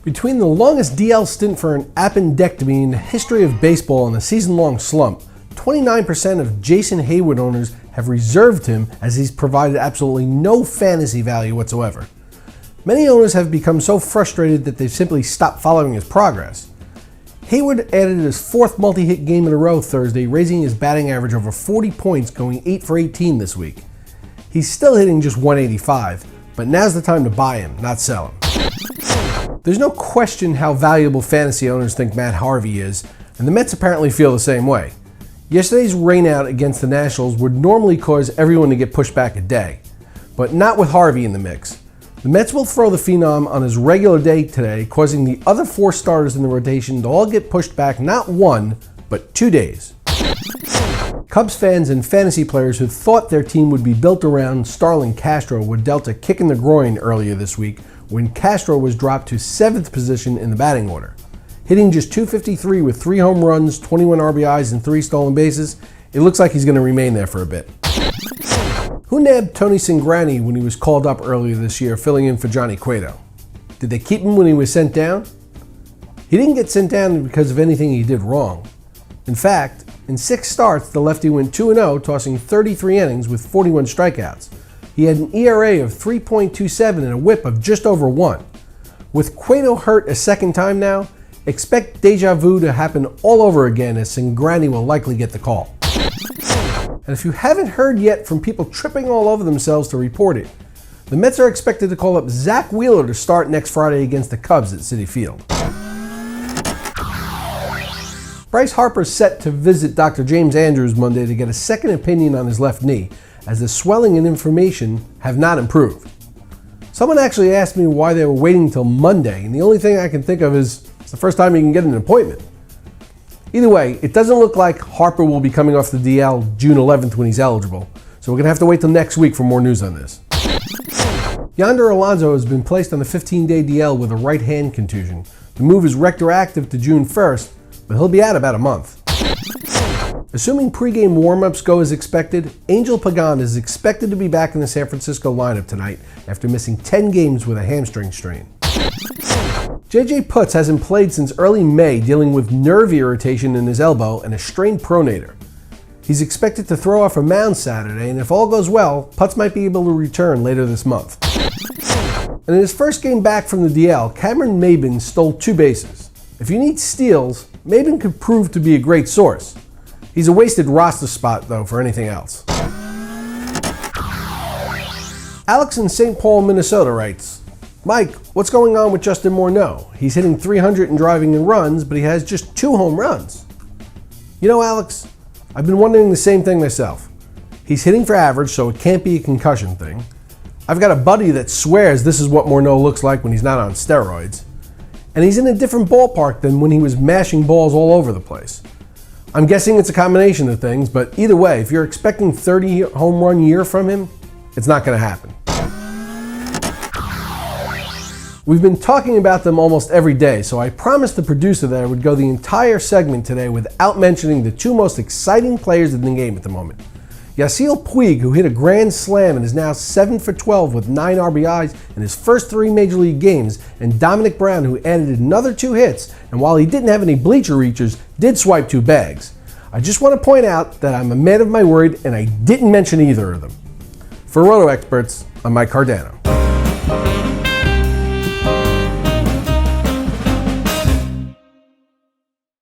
Between the longest DL stint for an appendectomy in the history of baseball and a season-long slump, 29% of Jason Heyward owners have reserved him as he's provided absolutely no fantasy value whatsoever. Many owners have become so frustrated that they've simply stopped following his progress. Heyward added his fourth multi-hit game in a row Thursday, raising his batting average over 40 points, going 8 for 18 this week. He's still hitting just 185, but now's the time to buy him, not sell him. There's no question how valuable fantasy owners think Matt Harvey is, and the Mets apparently feel the same way. Yesterday's rainout against the Nationals would normally cause everyone to get pushed back a day, but not with Harvey in the mix. The Mets will throw the Phenom on his regular day today, causing the other 4 starters in the rotation to all get pushed back not 1, but 2 days. Cubs fans and fantasy players who thought their team would be built around Starlin Casto were dealt a kick in the groin earlier this week when Castro was dropped to 7th position in the batting order. Hitting just .253 with 3 home runs, 21 RBIs, and 3 stolen bases, it looks like he's going to remain there for a bit. Who nabbed Tony Cingarni when he was called up earlier this year, filling in for Johnny Cueto? Did they keep him when he was sent down? He didn't get sent down because of anything he did wrong. In fact, in 6 starts, the lefty went 2-0, tossing 33 innings with 41 strikeouts. He had an ERA of 3.27 and a whip of just over 1. With Cueto hurt a second time now, expect deja vu to happen all over again as Cingarni will likely get the call. And if you haven't heard yet from people tripping all over themselves to report it, the Mets are expected to call up Zach Wheeler to start next Friday against the Cubs at Citi Field. Bryce Harper is set to visit Dr. James Andrews Monday to get a second opinion on his left knee, as the swelling and inflammation have not improved. Someone actually asked me why they were waiting until Monday, and the only thing I can think of is it's the first time you can get an appointment. Either way, it doesn't look like Harper will be coming off the DL June 11th when he's eligible, so we're going to have to wait till next week for more news on this. Yonder Alonso has been placed on a 15-day DL with a right hand contusion. The move is retroactive to June 1st, but he'll be out about a month. Assuming pregame warm-ups go as expected, Angel Pagan is expected to be back in the San Francisco lineup tonight after missing 10 games with a hamstring strain. JJ Putz hasn't played since early May, dealing with nerve irritation in his elbow and a strained pronator. He's expected to throw off a mound Saturday, and if all goes well, Putz might be able to return later this month. And in his first game back from the DL, Cameron Maybin stole 2 bases. If you need steals, Maybin could prove to be a great source. He's a wasted roster spot, though, for anything else. Alex in St. Paul, Minnesota writes, Mike, what's going on with Justin Morneau? He's hitting .300 and driving in runs, but he has just 2 home runs. You know, Alex, I've been wondering the same thing myself. He's hitting for average, so it can't be a concussion thing. I've got a buddy that swears this is what Morneau looks like when he's not on steroids. And he's in a different ballpark than when he was mashing balls all over the place. I'm guessing it's a combination of things, but either way, if you're expecting 30 home run year from him, it's not going to happen. We've been talking about them almost every day, so I promised the producer that I would go the entire segment today without mentioning the 2 most exciting players in the game at the moment. Yasiel Puig, who hit a grand slam and is now 7 for 12 with 9 RBIs in his first 3 Major League games, and Dominic Brown, who added another 2 hits, and while he didn't have any bleacher reachers, did swipe 2 bags. I just want to point out that I'm a man of my word and I didn't mention either of them. For RotoExperts, I'm Mike Cardano.